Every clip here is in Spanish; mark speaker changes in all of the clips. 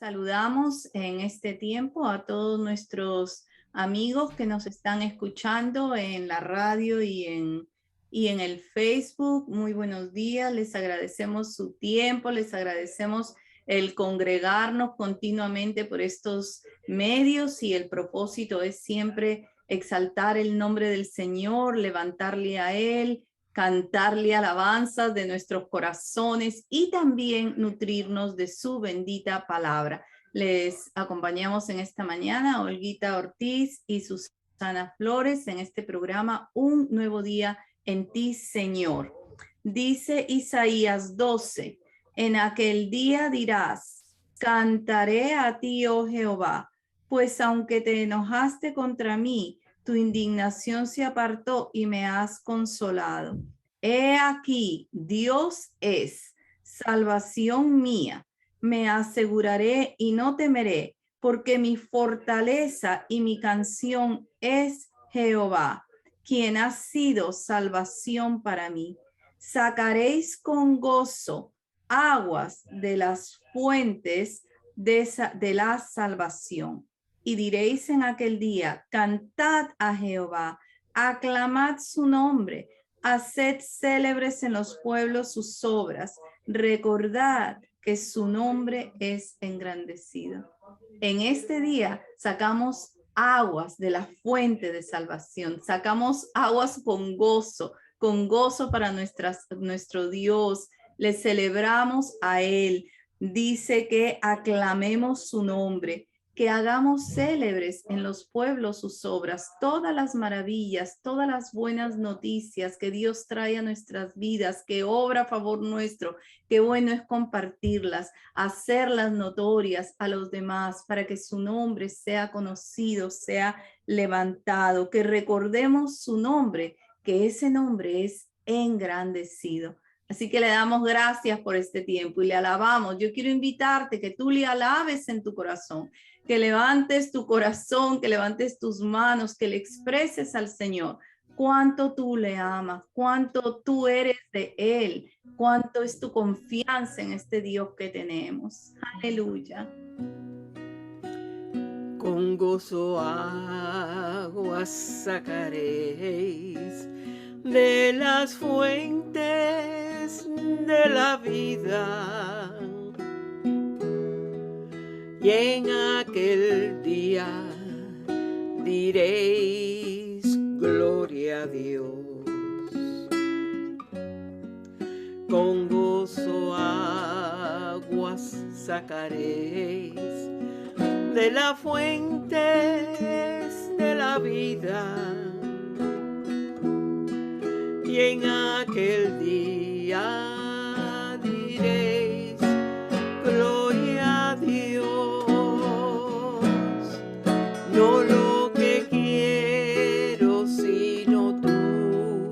Speaker 1: Saludamos en este tiempo a todos nuestros amigos que nos están escuchando en la radio y en el Facebook. Muy buenos días, les agradecemos su tiempo, les agradecemos el congregarnos continuamente por estos medios y el propósito es siempre exaltar el nombre del Señor, levantarle a Él, cantarle alabanzas de nuestros corazones y también nutrirnos de su bendita palabra. Les acompañamos en esta mañana Olguita Ortiz y Susana Flores en este programa Un Nuevo Día en Ti, Señor. Dice Isaías 12, en aquel día dirás, cantaré a ti, oh Jehová, pues aunque te enojaste contra mí, tu indignación se apartó y me has consolado. He aquí, Dios es salvación mía. Me aseguraré y no temeré, porque mi fortaleza y mi canción es Jehová, quien ha sido salvación para mí. Sacaréis con gozo aguas de las fuentes de la salvación. Y diréis en aquel día, cantad a Jehová, aclamad su nombre, haced célebres en los pueblos sus obras, recordad que su nombre es engrandecido. En este día sacamos aguas de la fuente de salvación, sacamos aguas con gozo para nuestro Dios, le celebramos a Él. Dice que aclamemos su nombre, que hagamos célebres en los pueblos sus obras, todas las maravillas, todas las buenas noticias que Dios trae a nuestras vidas, que obra a favor nuestro. Qué bueno es compartirlas, hacerlas notorias a los demás para que su nombre sea conocido, sea levantado, que recordemos su nombre, que ese nombre es engrandecido. Así que le damos gracias por este tiempo y le alabamos. Yo quiero invitarte que tú le alabes en tu corazón, que levantes tu corazón, que levantes tus manos, que le expreses al Señor cuánto tú le amas, cuánto tú eres de Él, cuánto es tu confianza en este Dios que tenemos. Aleluya.
Speaker 2: Con gozo aguas sacaréis de las fuentes de la vida. Y en aquel día diréis gloria a Dios. Con gozo aguas sacaréis de las fuentes de la vida. Y en aquel día diréis gloria a Dios. No lo que quiero sino tú,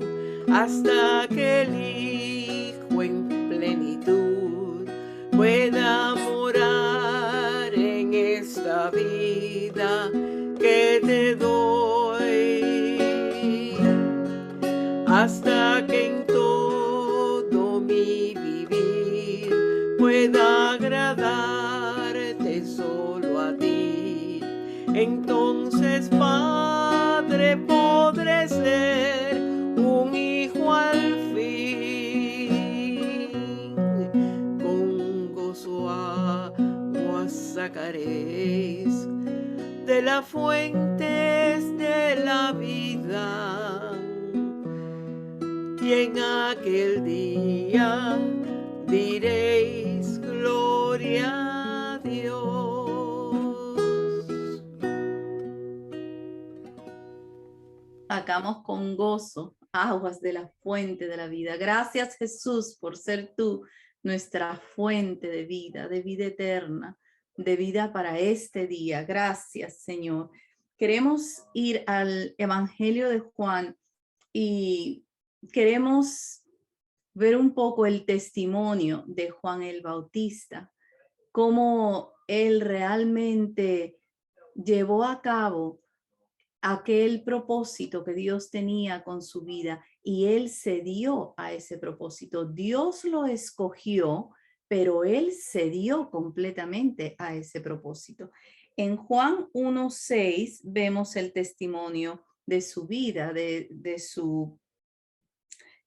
Speaker 2: hasta que el Hijo en plenitud pueda morar en esta vida que te doy, hasta que en todo mi vivir pueda agradarte solo a ti. Entonces, Padre, podré ser un hijo al fin. Con gozo aguas sacaréis de las fuentes de la vida. Y en aquel día diréis gloria a Dios.
Speaker 1: Sacamos con gozo aguas de la fuente de la vida. Gracias, Jesús, por ser tú nuestra fuente de vida eterna, de vida para este día. Gracias, Señor. Queremos ir al Evangelio de Juan y queremos ver un poco el testimonio de Juan el Bautista, cómo él realmente llevó a cabo aquel propósito que Dios tenía con su vida y él se dio a ese propósito. Dios lo escogió, pero él cedió completamente a ese propósito. En Juan 1:6 vemos el testimonio de su vida, de su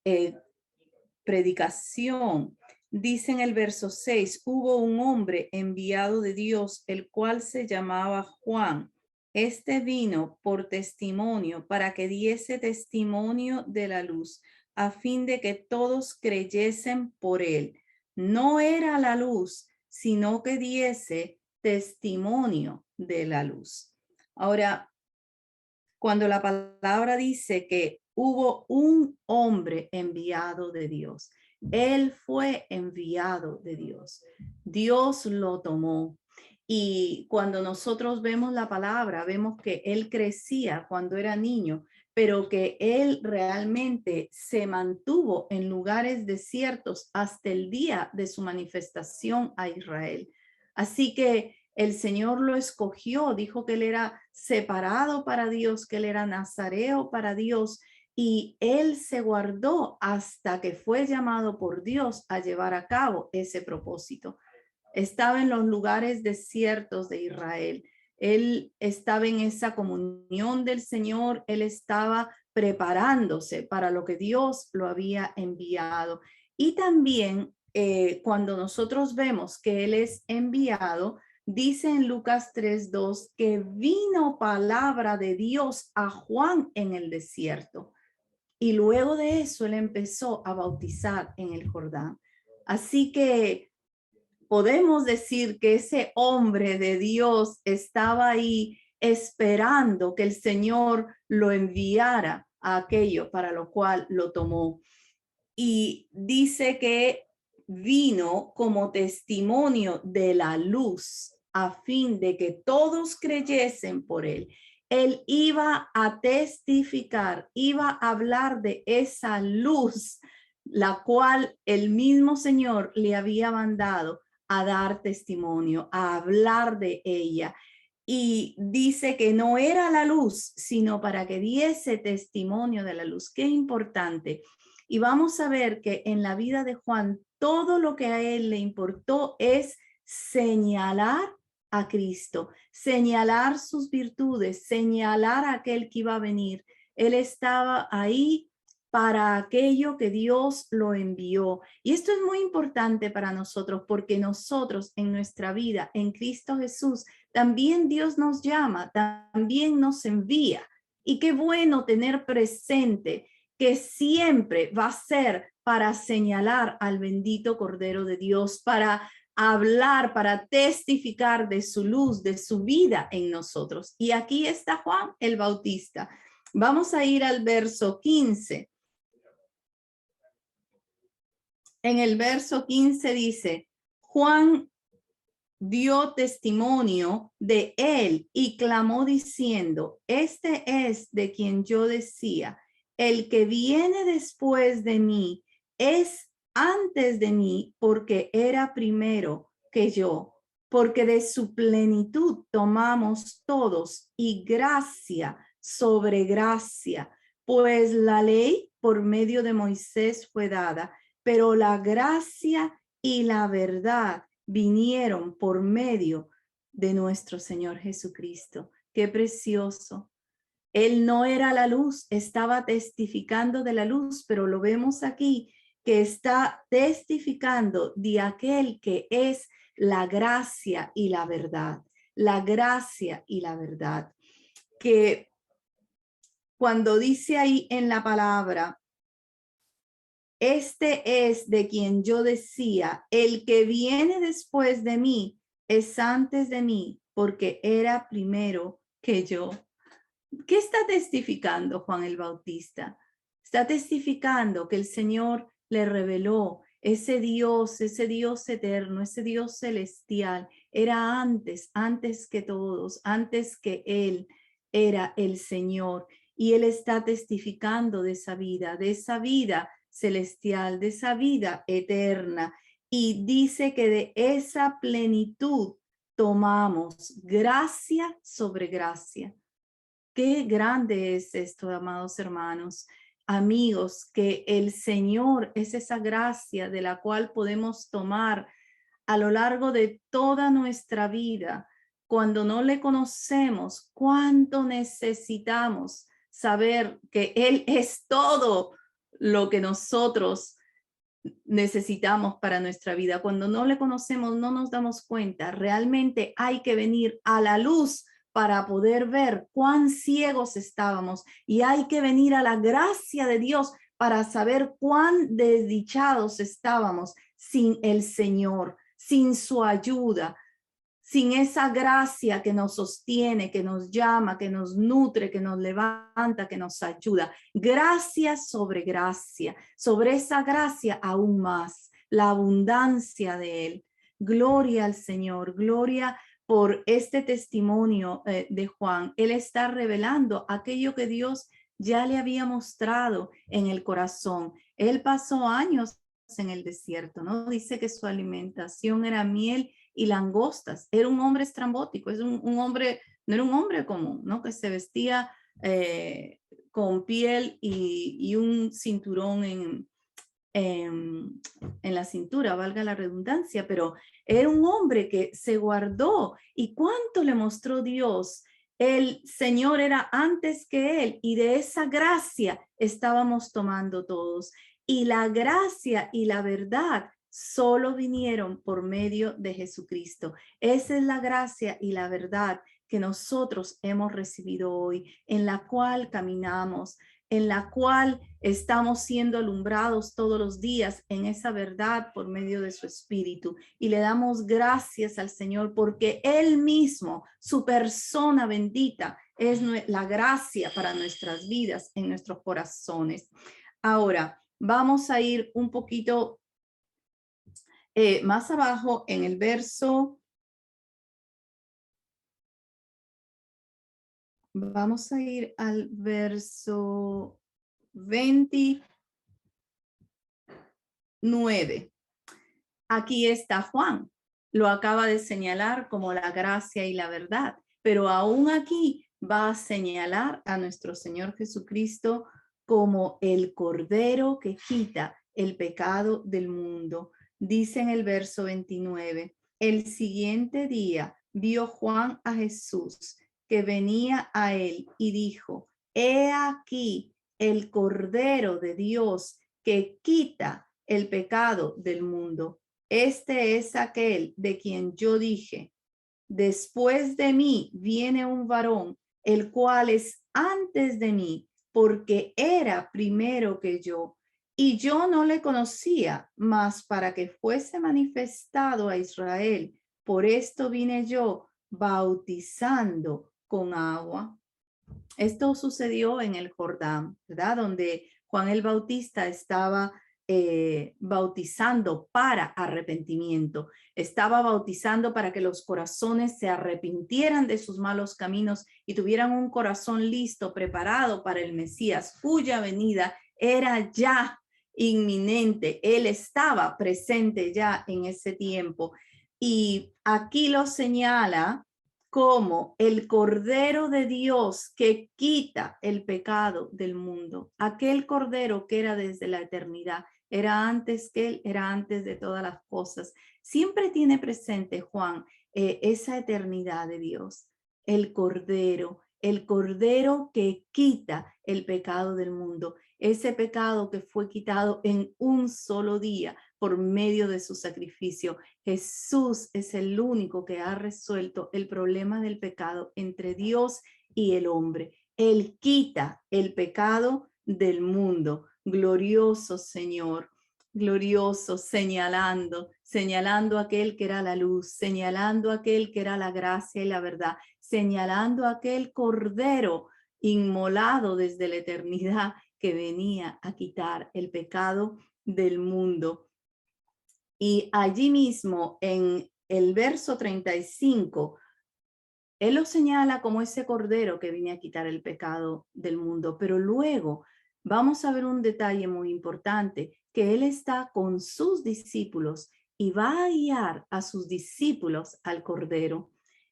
Speaker 1: eh, predicación. Dice en el verso 6, hubo un hombre enviado de Dios, el cual se llamaba Juan. Este vino por testimonio, para que diese testimonio de la luz, a fin de que todos creyesen por él. No era la luz, sino que diese testimonio de la luz. Ahora, cuando la palabra dice que hubo un hombre enviado de Dios, él fue enviado de Dios. Dios lo tomó. Y cuando nosotros vemos la palabra, vemos que él crecía cuando era niño, pero que él realmente se mantuvo en lugares desiertos hasta el día de su manifestación a Israel. Así que el Señor lo escogió, dijo que él era separado para Dios, que él era nazareo para Dios, y él se guardó hasta que fue llamado por Dios a llevar a cabo ese propósito. Estaba en los lugares desiertos de Israel. Él estaba en esa comunión del Señor, él estaba preparándose para lo que Dios lo había enviado. Y también cuando nosotros vemos que él es enviado, dice en Lucas 3:2 que vino palabra de Dios a Juan en el desierto. Y luego de eso él empezó a bautizar en el Jordán. Así que podemos decir que ese hombre de Dios estaba ahí esperando que el Señor lo enviara a aquello para lo cual lo tomó. Y dice que vino como testimonio de la luz a fin de que todos creyesen por él. Él iba a testificar, iba a hablar de esa luz, la cual el mismo Señor le había mandado a dar testimonio, a hablar de ella. Y dice que no era la luz, sino para que diese testimonio de la luz. Qué importante. Y vamos a ver que en la vida de Juan, todo lo que a él le importó es señalar a Cristo, señalar sus virtudes, señalar a aquel que iba a venir. Él estaba ahí para aquello que Dios lo envió. Y esto es muy importante para nosotros porque nosotros en nuestra vida, en Cristo Jesús, también Dios nos llama, también nos envía. Y qué bueno tener presente que siempre va a ser para señalar al bendito Cordero de Dios, para hablar, para testificar de su luz, de su vida en nosotros. Y aquí está Juan el Bautista. Vamos a ir al verso 15. En el verso 15 dice, Juan dio testimonio de él y clamó diciendo, este es de quien yo decía, el que viene después de mí es antes de mí porque era primero que yo, porque de su plenitud tomamos todos y gracia sobre gracia, pues la ley por medio de Moisés fue dada, pero la gracia y la verdad vinieron por medio de nuestro Señor Jesucristo. Qué precioso. Él no era la luz, estaba testificando de la luz, pero lo vemos aquí que está testificando de aquel que es la gracia y la verdad. La gracia y la verdad. Que cuando dice ahí en la palabra, este es de quien yo decía, el que viene después de mí es antes de mí, porque era primero que yo. ¿Qué está testificando Juan el Bautista? Está testificando que el Señor le reveló ese Dios eterno, ese Dios celestial. Era antes que todos, antes que Él era el Señor. Y Él está testificando de esa vida celestial, de esa vida eterna. Y dice que de esa plenitud tomamos gracia sobre gracia. Qué grande es esto, amados hermanos, amigos, que el Señor es esa gracia de la cual podemos tomar a lo largo de toda nuestra vida, cuando no le conocemos, cuánto necesitamos saber que Él es todo lo que nosotros necesitamos para nuestra vida. Cuando no le conocemos, no nos damos cuenta. Realmente hay que venir a la luz para poder ver cuán ciegos estábamos, y hay que venir a la gracia de Dios para saber cuán desdichados estábamos sin el Señor, sin su ayuda, sin esa gracia que nos sostiene, que nos llama, que nos nutre, que nos levanta, que nos ayuda. Gracia sobre esa gracia aún más, la abundancia de Él. Gloria al Señor, gloria por este testimonio de Juan. Él está revelando aquello que Dios ya le había mostrado en el corazón. Él pasó años en el desierto, ¿no? Dice que su alimentación era miel y langostas. Era un hombre estrambótico, es un hombre, no era un hombre común, ¿no? Que se vestía con piel y un cinturón en la cintura, valga la redundancia, pero era un hombre que se guardó. ¿Y cuánto le mostró Dios? El Señor era antes que él, y de esa gracia estábamos tomando todos. Y la gracia y la verdad solo vinieron por medio de Jesucristo. Esa es la gracia y la verdad que nosotros hemos recibido hoy, en la cual caminamos, en la cual estamos siendo alumbrados todos los días en esa verdad por medio de su Espíritu. Y le damos gracias al Señor porque Él mismo, su persona bendita, es la gracia para nuestras vidas, en nuestros corazones. Ahora, vamos a ir un poquito más abajo en el verso. Vamos a ir al verso 29. Aquí está Juan. Lo acaba de señalar como la gracia y la verdad, pero aún aquí va a señalar a nuestro Señor Jesucristo como el Cordero que quita el pecado del mundo. Dice en el verso 29, el siguiente día vio Juan a Jesús que venía a él y dijo, he aquí el Cordero de Dios que quita el pecado del mundo. Este es aquel de quien yo dije, después de mí viene un varón, el cual es antes de mí, porque era primero que yo. Y yo no le conocía, mas para que fuese manifestado a Israel, por esto vine yo bautizando con agua. Esto sucedió en el Jordán, ¿verdad? Donde Juan el Bautista estaba bautizando para arrepentimiento. Estaba bautizando para que los corazones se arrepintieran de sus malos caminos y tuvieran un corazón listo, preparado para el Mesías, cuya venida era ya inminente. Él estaba presente ya en ese tiempo. Y aquí lo señala como el Cordero de Dios que quita el pecado del mundo. Aquel Cordero que era desde la eternidad, era antes que Él, era antes de todas las cosas. Siempre tiene presente Juan esa eternidad de Dios, el Cordero que quita el pecado del mundo, ese pecado que fue quitado en un solo día por medio de su sacrificio. Jesús es el único que ha resuelto el problema del pecado entre Dios y el hombre. Él quita el pecado del mundo. Glorioso Señor, glorioso, señalando aquel que era la luz, señalando aquel que era la gracia y la verdad, señalando aquel Cordero inmolado desde la eternidad que venía a quitar el pecado del mundo. Y allí mismo en el verso 35, él lo señala como ese Cordero que viene a quitar el pecado del mundo. Pero luego vamos a ver un detalle muy importante, que él está con sus discípulos y va a guiar a sus discípulos al Cordero.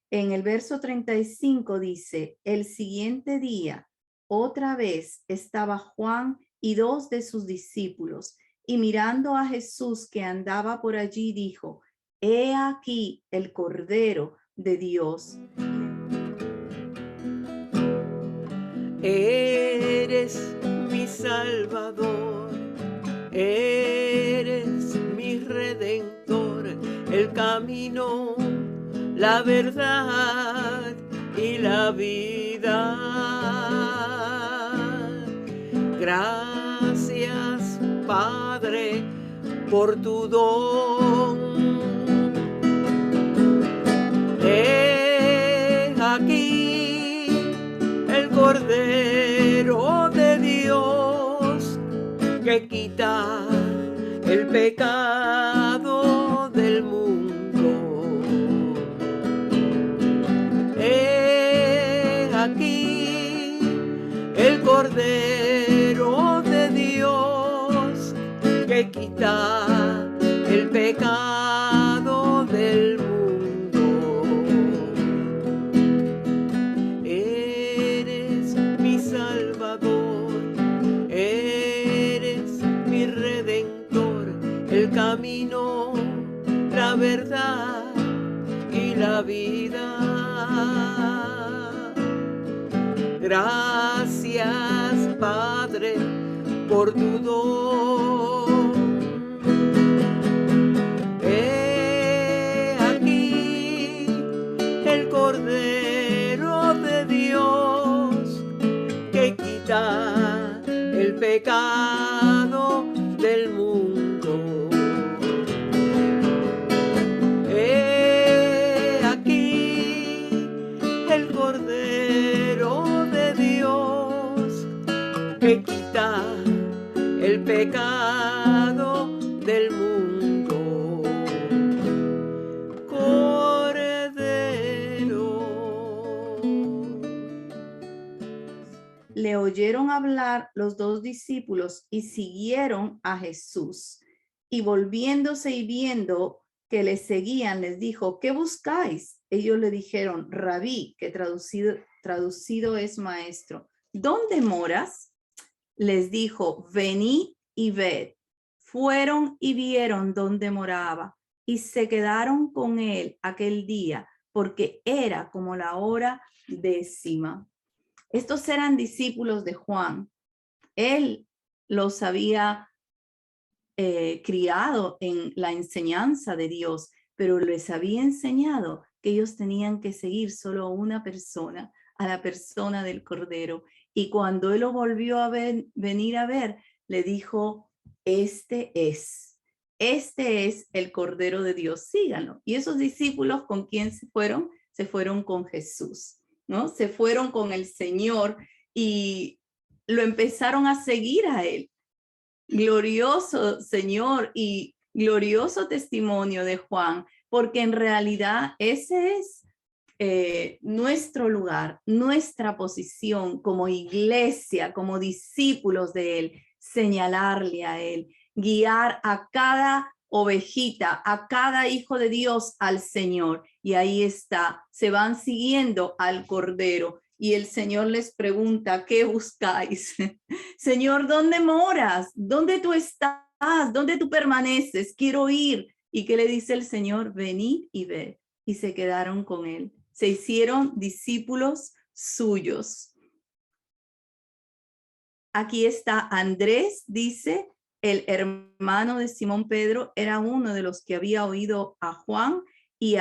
Speaker 1: En el verso 35 dice, el siguiente día, otra vez estaba Juan y dos de sus discípulos, y mirando a Jesús que andaba por allí, dijo, He aquí el Cordero de Dios.
Speaker 2: Eres mi Salvador, eres mi Redentor, el camino, la verdad y la vida. Gracias, Padre, por tu don. He aquí el Cordero de Dios que quita el pecado del mundo. He aquí el Cordero de Dios que quita el pecado del mundo. Eres mi Salvador, eres mi Redentor, el camino, la verdad y la vida. Gracias, Padre, por tu don. He aquí el Cordero de Dios que quita el pecado del mundo. He aquí el Cordero de Dios que quita el pecado del mundo. Cordero.
Speaker 1: Le oyeron hablar los dos discípulos y siguieron a Jesús. Y volviéndose y viendo que les seguían, les dijo, ¿qué buscáis? Ellos le dijeron, Rabí, que traducido es maestro. ¿Dónde moras? Les dijo, venid y ved. Fueron y vieron dónde moraba y se quedaron con él aquel día, porque era como la hora 10. Estos eran discípulos de Juan. Él los había criado en la enseñanza de Dios, pero les había enseñado que ellos tenían que seguir solo una persona, a la persona del Cordero. Y cuando él lo volvió a venir a ver, le dijo, este es el Cordero de Dios, síganlo. Y esos discípulos, ¿con quién se fueron? Se fueron con Jesús, ¿no? Se fueron con el Señor y lo empezaron a seguir a él. Glorioso Señor y glorioso testimonio de Juan, porque en realidad ese es nuestro lugar, nuestra posición como iglesia, como discípulos de él, señalarle a él, guiar a cada ovejita, a cada hijo de Dios al Señor. Y ahí está, se van siguiendo al Cordero. Y el Señor les pregunta, ¿qué buscáis? Señor, ¿dónde moras? ¿Dónde tú estás? ¿Dónde tú permaneces? Quiero ir. ¿Y qué le dice el Señor? Venid y ved. Y se quedaron con él. Se hicieron discípulos suyos. Aquí está Andrés, dice, el hermano de Simón Pedro, era uno de los que había oído a Juan y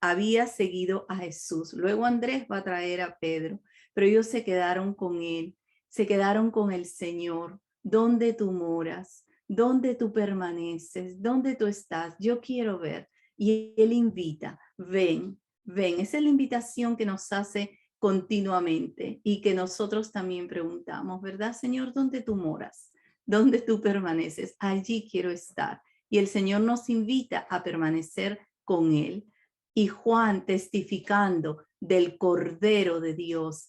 Speaker 1: había seguido a Jesús. Luego Andrés va a traer a Pedro, pero ellos se quedaron con él, se quedaron con el Señor. ¿Dónde tú moras? ¿Dónde tú permaneces? ¿Dónde tú estás? Yo quiero ver. Y él invita, ven, ven. Esa es la invitación que nos hace continuamente y que nosotros también preguntamos, ¿verdad, Señor? ¿Dónde tú moras? ¿Dónde tú permaneces? Allí quiero estar. Y el Señor nos invita a permanecer con él. Y Juan testificando del Cordero de Dios,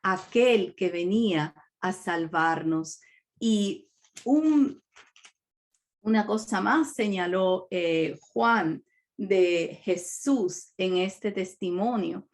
Speaker 1: aquel que venía a salvarnos. Y una cosa más señaló Juan de Jesús en este testimonio.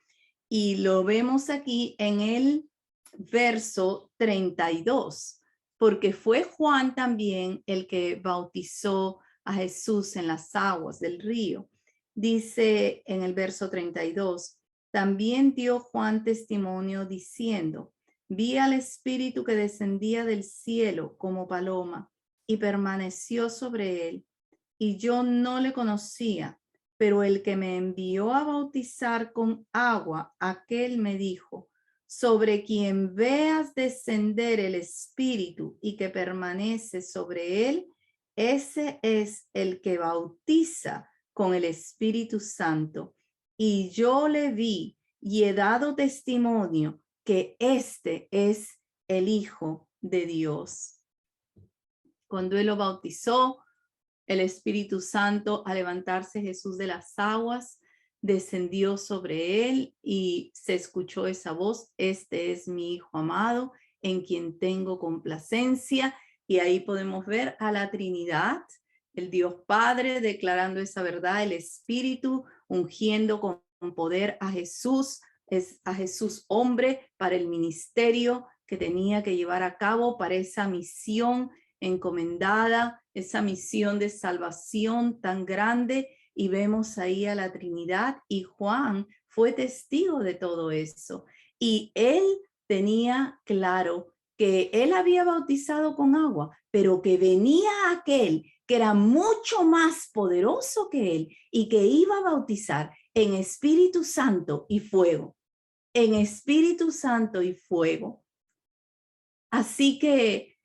Speaker 1: Y lo vemos aquí en el verso 32, porque fue Juan también el que bautizó a Jesús en las aguas del río. Dice en el verso 32, también dio Juan testimonio diciendo, vi al Espíritu que descendía del cielo como paloma y permaneció sobre él. Y yo no le conocía, pero el que me envió a bautizar con agua, aquel me dijo, sobre quien veas descender el Espíritu y que permanece sobre él, ese es el que bautiza con el Espíritu Santo. Y yo le vi y he dado testimonio que este es el Hijo de Dios. Cuando él lo bautizó, el Espíritu Santo, al levantarse Jesús de las aguas, descendió sobre él y se escuchó esa voz, este es mi Hijo amado, en quien tengo complacencia. Y ahí podemos ver a la Trinidad, el Dios Padre declarando esa verdad, el Espíritu ungiendo con poder a Jesús, es a Jesús hombre para el ministerio que tenía que llevar a cabo, para esa misión encomendada, esa misión de salvación tan grande, y vemos ahí a la Trinidad, y Juan fue testigo de todo eso. Y él tenía claro que él había bautizado con agua, pero que venía aquel que era mucho más poderoso que él y que iba a bautizar en Espíritu Santo y fuego, en Espíritu Santo y fuego. Así que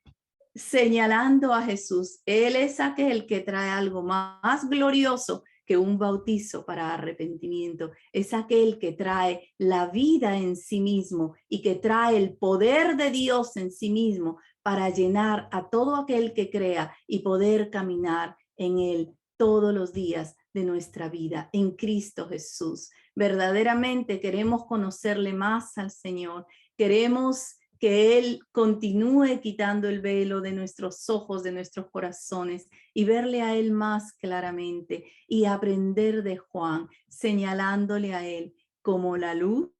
Speaker 1: señalando a Jesús, él es aquel que trae algo más glorioso que un bautizo para arrepentimiento. Es aquel que trae la vida en sí mismo y que trae el poder de Dios en sí mismo para llenar a todo aquel que crea y poder caminar en él todos los días de nuestra vida en Cristo Jesús. Verdaderamente queremos conocerle más al Señor. Queremos que Él continúe quitando el velo de nuestros ojos, de nuestros corazones, y verle a Él más claramente y aprender de Juan, señalándole a Él como la luz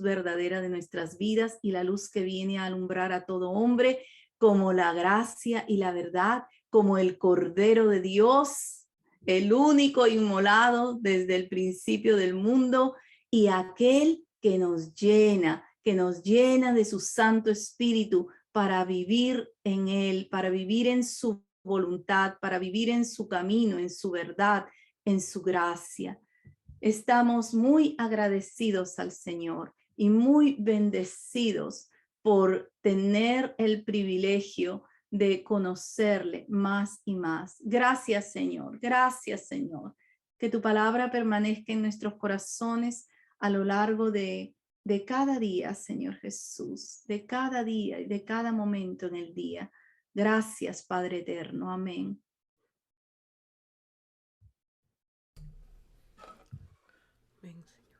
Speaker 1: verdadera de nuestras vidas y la luz que viene a alumbrar a todo hombre, como la gracia y la verdad, como el Cordero de Dios, el único inmolado desde el principio del mundo, y aquel que nos llena de su Santo Espíritu para vivir en Él, para vivir en su voluntad, para vivir en su camino, en su verdad, en su gracia. Estamos muy agradecidos al Señor y muy bendecidos por tener el privilegio de conocerle más y más. Gracias, Señor. Gracias, Señor. Que tu palabra permanezca en nuestros corazones a lo largo de cada día, Señor Jesús, de cada día y de cada momento en el día. Gracias, Padre eterno. Amén.
Speaker 2: Amén, Señor.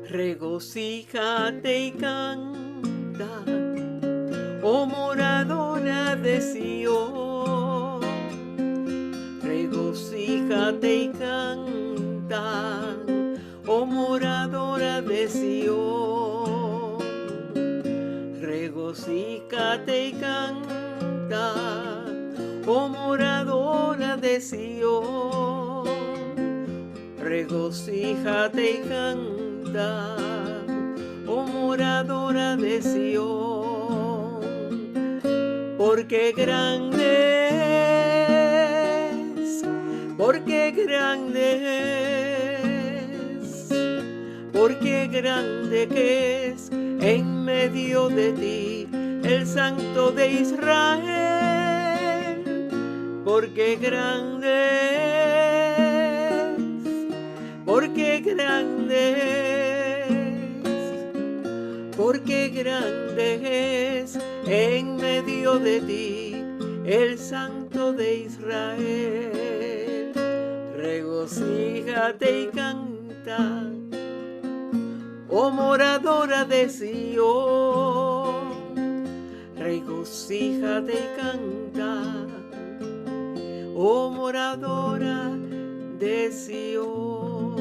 Speaker 2: Regocíjate y canta, oh moradora de Sion. Regocíjate y canta, oh moradora de Sion. Regocíjate y canta, oh moradora de Sion. Regocíjate y canta, oh moradora de Sion. Porque grande es, porque grande que es en medio de ti el Santo de Israel. Porque grande es, porque grande es en medio de ti el Santo de Israel. Regocíjate y canta, oh moradora de Sion. Regocíjate y canta, oh moradora de Sion.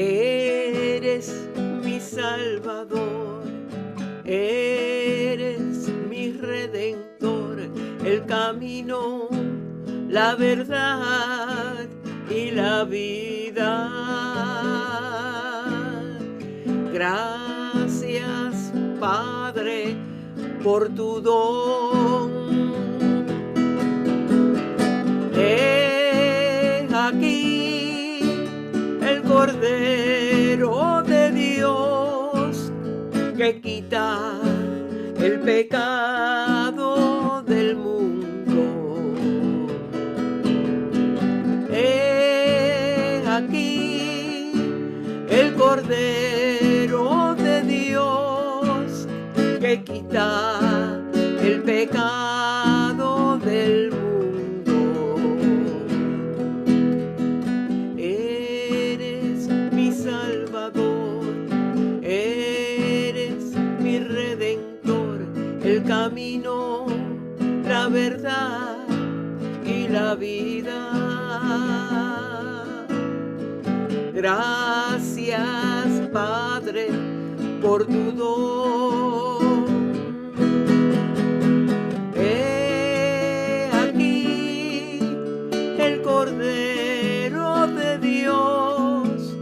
Speaker 2: Eres mi Salvador, eres mi Redentor, el camino, la verdad y la vida. Gracias, Padre, por tu don. He aquí el Cordero de Dios que quita el pecado del mundo. He aquí el Cordero de Dios que quita el pecado del mundo. Eres mi Salvador, eres mi Redentor, el camino, la verdad y la vida. Gracias, Padre, por tu don. He aquí el Cordero de Dios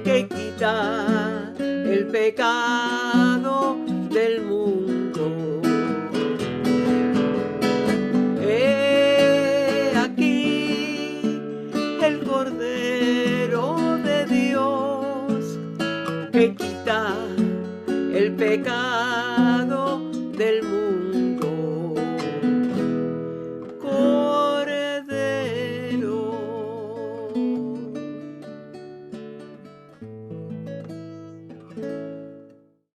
Speaker 2: que quita el pecado del mundo. He aquí el Cordero de Dios que quita el pecado del mundo. Cordero.